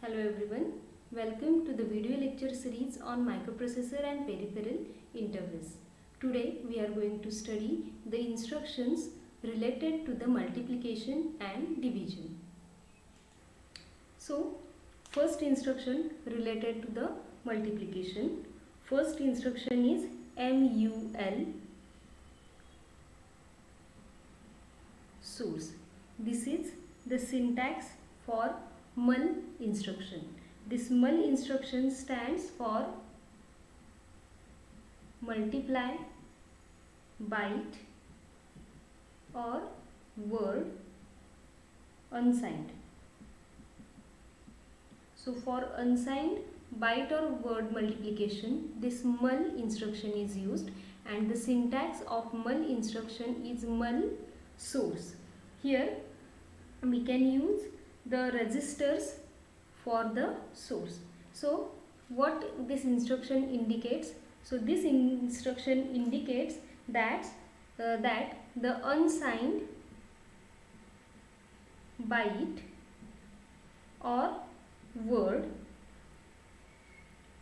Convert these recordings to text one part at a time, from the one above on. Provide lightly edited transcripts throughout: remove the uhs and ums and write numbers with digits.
Hello everyone, welcome to the video lecture series on microprocessor and peripheral interface. Today we are going to study the instructions related to the multiplication and division. So, first instruction related to the multiplication. First instruction is MUL source. This is the syntax for mul instruction. This mul instruction stands for multiply byte or word unsigned. So for unsigned byte or word multiplication, this mul instruction is used, and the syntax of mul instruction is mul source. Here we can use the registers for the source. So what this instruction indicates? So this instruction indicates that the unsigned byte or word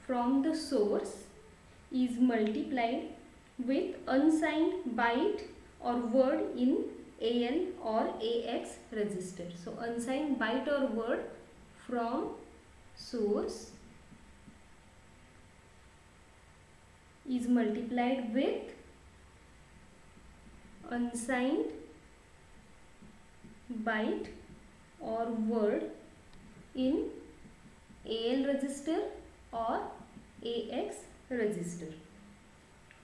from the source is multiplied with unsigned byte or word in AL or AX register. So unsigned byte or word from source is multiplied with unsigned byte or word in AL register or AX register.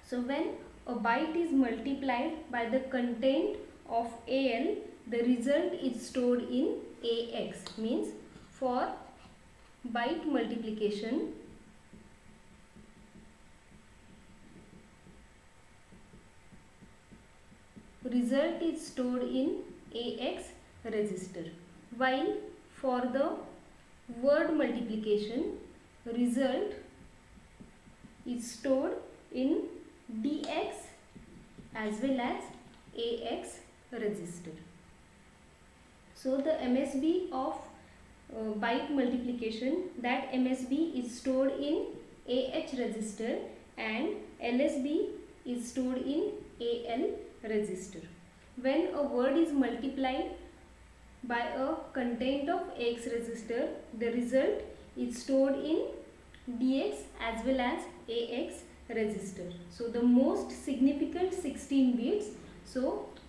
So when a byte is multiplied by the content of AL, the result is stored in AX. Means for byte multiplication, result is stored in AX register, while for the word multiplication, result is stored in DX as well as AX register. So the MSB of byte multiplication, that MSB is stored in AH register and LSB is stored in AL register. When a word is multiplied by a content of AX register, the result is stored in DX as well as AX register. So the most significant 16 bits,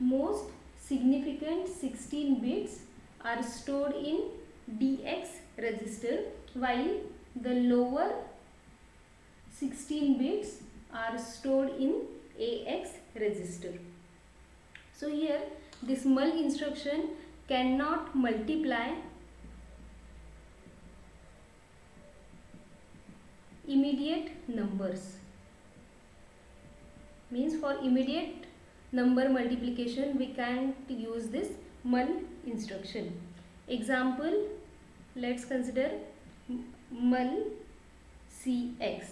most significant 16 bits are stored in DX register, while the lower 16 bits are stored in AX register. So here this mul instruction cannot multiply immediate numbers. Means for immediate number multiplication we can't use this mul instruction. Example, let's consider mul CX.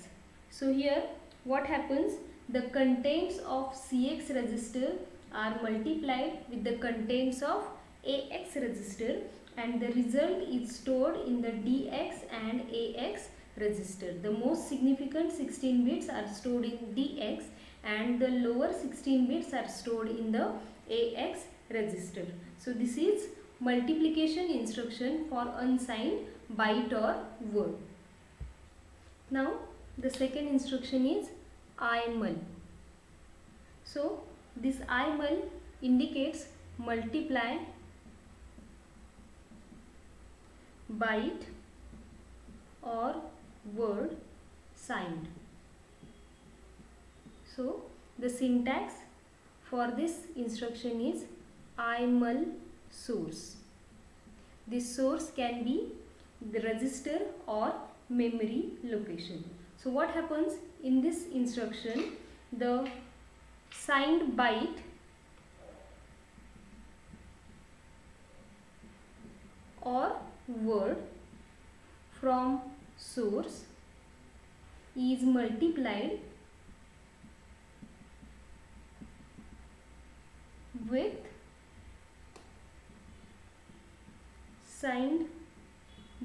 So here what happens, the contents of CX register are multiplied with the contents of AX register, and the result is stored in the DX and AX register. The most significant 16 bits are stored in DX and the lower 16 bits are stored in the AX register. So this is multiplication instruction for unsigned byte or word. Now the second instruction is IMUL. So this IMUL indicates multiply byte or word signed. So the syntax for this instruction is IMUL source. This source can be the register or memory location. So what happens in this instruction, the signed byte or word from source is multiplied with signed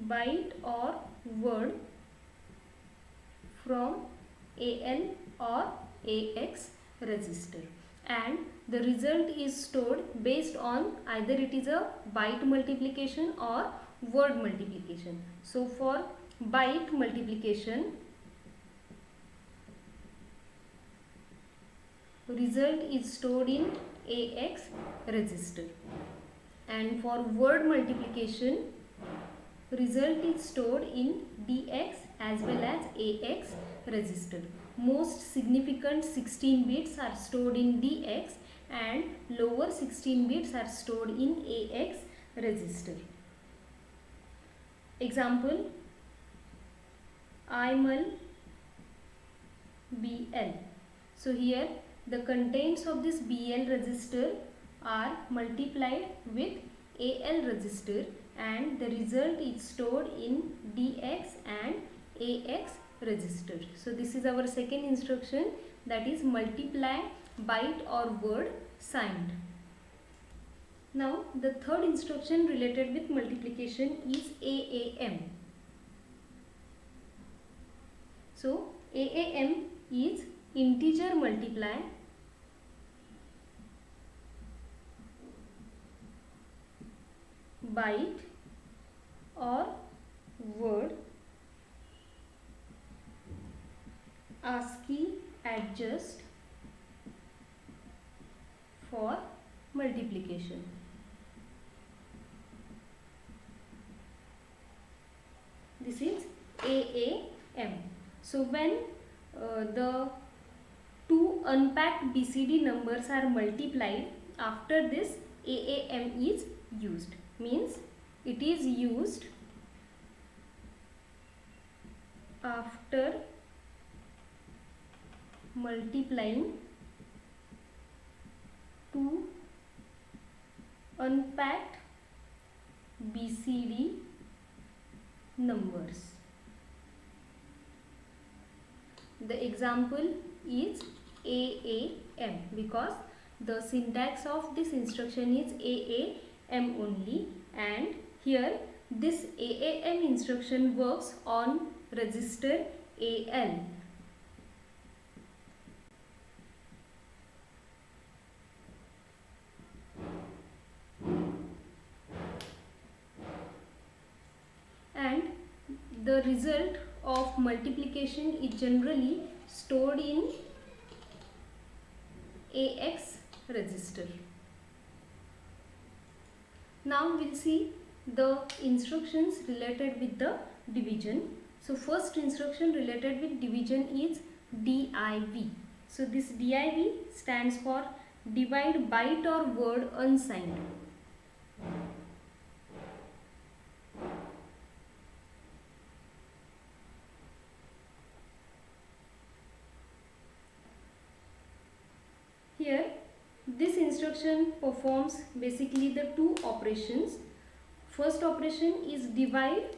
byte or word from AL or AX register, and the result is stored based on either it is a byte multiplication or word multiplication. So for byte multiplication, result is stored in AX register, and for word multiplication, result is stored in DX as well as AX register. Most significant 16 bits are stored in DX and lower 16 bits are stored in AX register. Example, IMUL BL. So here the contents of this BL register are multiplied with AL register, and the result is stored in DX and AX register. So this is our second instruction, that is multiply byte or word signed. Now the third instruction related with multiplication is AAM. So AAM is integer multiply byte or word ASCII adjust for multiplication. This is AAM. So when the two unpacked BCD numbers are multiplied, after this AAM is used. Means it is used after multiplying two unpacked BCD numbers. The example is AAM because the syntax of this instruction is AAM only, and here this AAM instruction works on register AL. And the result of multiplication is generally stored in AX register. Now we'll see the instructions related with the division. So first instruction related with division is DIV. So this DIV stands for divide byte or word unsigned. Here this instruction performs basically the two operations. First operation is divide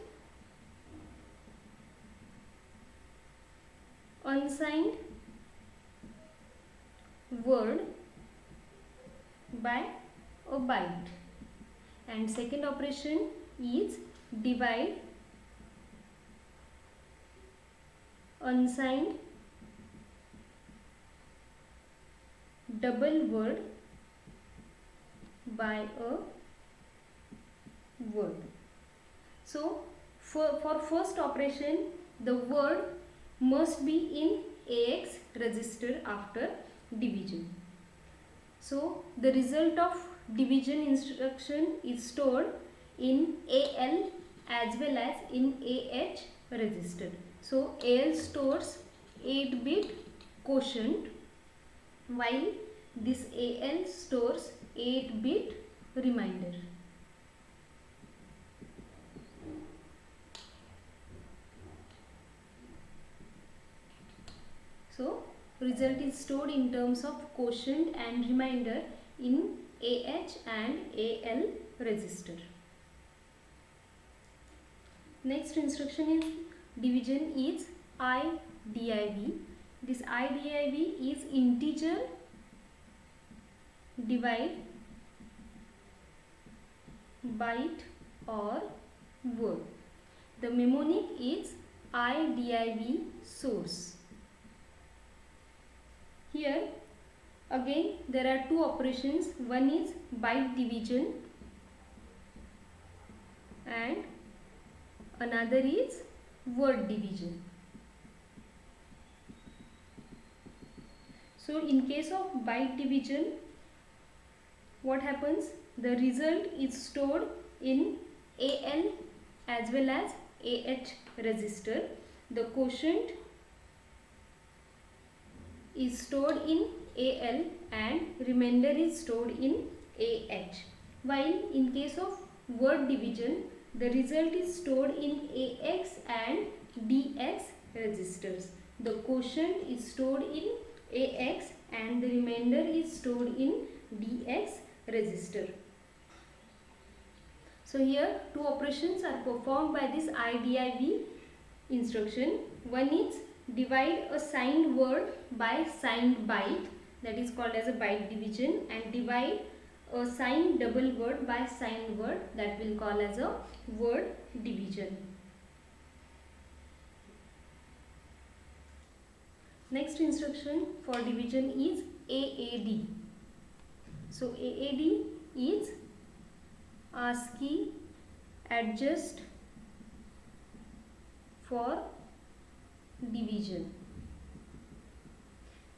unsigned word by a byte, and second operation is divide unsigned double word by a word. So for first operation, the word must be in AX register after division. So the result of division instruction is stored in AL as well as in AH register. So AL stores 8-bit quotient, while this AL stores 8-bit remainder. So result is stored in terms of quotient and remainder in AH and AL register. Next instruction in division is IDIV. This IDIV is integer divide byte or word. The mnemonic is IDIV source. Here again there are two operations. One is byte division and another is word division. So in case of byte division, what happens? The result is stored in AL as well as AH register. The quotient is stored in AL and remainder is stored in AH. While in case of word division, the result is stored in AX and DX registers. The quotient is stored in AX and the remainder is stored in DX register. So here two operations are performed by this IDIV instruction. One is divide a signed word by signed byte, that is called as a byte division, and divide a signed double word by signed word, that will call as a word division. Next instruction for division is AAD. So AAD is ASCII adjust for division.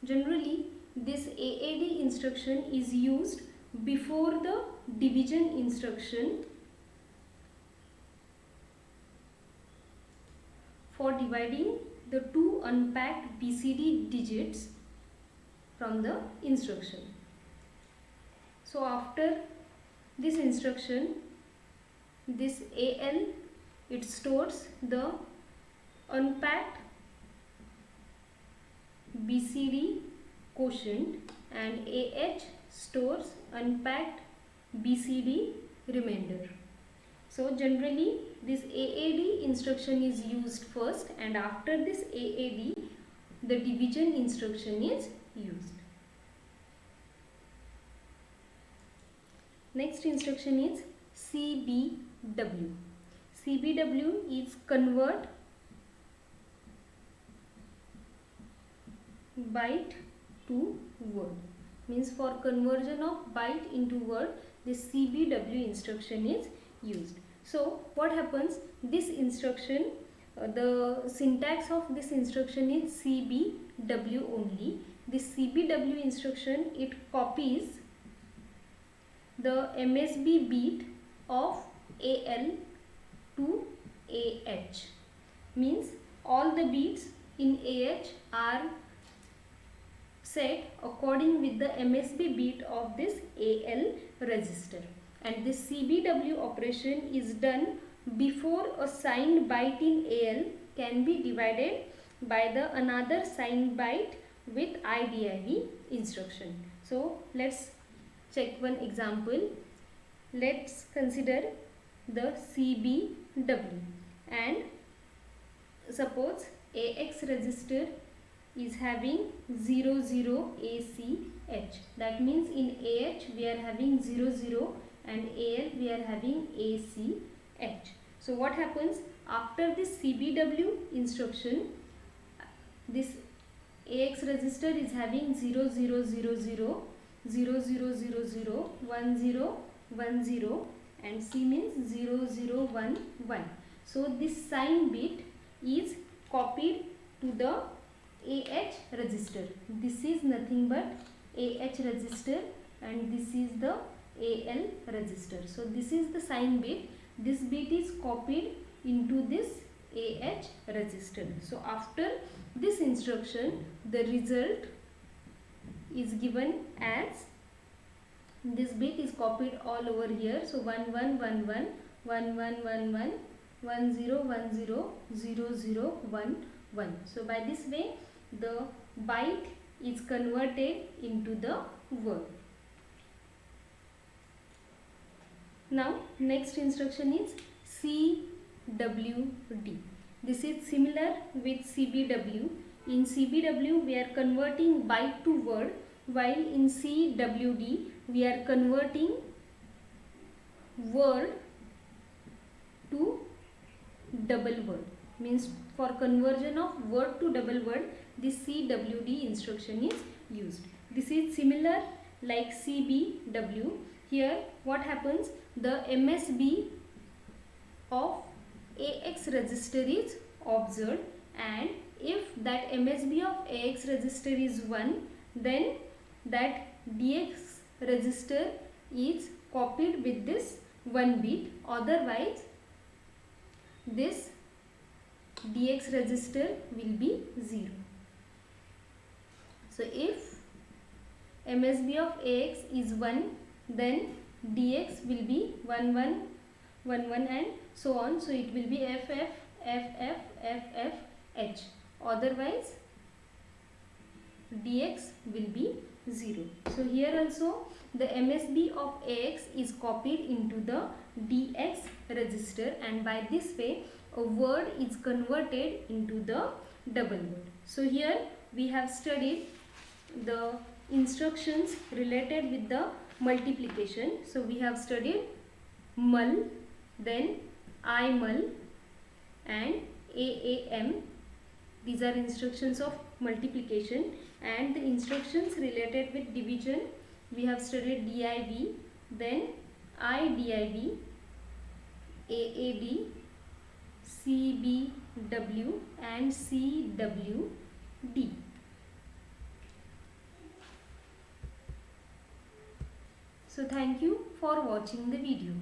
Generally, this AAD instruction is used before the division instruction for dividing the two unpacked BCD digits from the instruction. So after this instruction, this AL, it stores the unpacked BCD quotient and AH stores unpacked BCD remainder. So generally this AAD instruction is used first, and after this AAD the division instruction is used. Next instruction is CBW. CBW is convert byte to word. Means for conversion of byte into word, this CBW instruction is used. So what happens? This instruction, the syntax of this instruction is CBW only. This CBW instruction, it copies the MSB bit of AL to AH. Means all the bits in AH are set according with the MSB bit of this AL register, and this CBW operation is done before a signed byte in AL can be divided by the another signed byte with IDIV instruction. So let's check one example. Let's consider the CBW, and suppose AX register is having 00 ACH. That means in AH we are having 00 and AL we are having ACH. So what happens after this CBW instruction? This AX register is having 0000, 0000, 1010, and C means 0011. So this sign bit is copied to the AH register. This is nothing but AH register and this is the AL register. So this is the sign bit. This bit is copied into this AH register. So after this instruction, the result is given as, this bit is copied all over here. So 1111, 1111, 1010, 0011. So by this way the byte is converted into the word. Now next instruction is CWD. This is similar with CBW. In CBW we are converting byte to word, while in CWD we are converting word to double word, means for conversion of word to double word, this CWD instruction is used. This is similar like CBW. Here what happens, the MSB of AX register is observed, and if that MSB of AX register is 1, then that DX register is copied with this 1 bit, otherwise this DX register will be 0. So if MSB of AX is 1, then DX will be 1 1 1 1 and so on. So it will be FF FF FF H, otherwise DX will be 0. So here also the MSB of AX is copied into the DX register, and by this way a word is converted into the double word. So here we have studied the instructions related with the multiplication. So we have studied mul, then imul and aam. These are instructions of multiplication, and the instructions related with division we have studied div, then idiv, aad, cbw and cwd. So thank you for watching the video.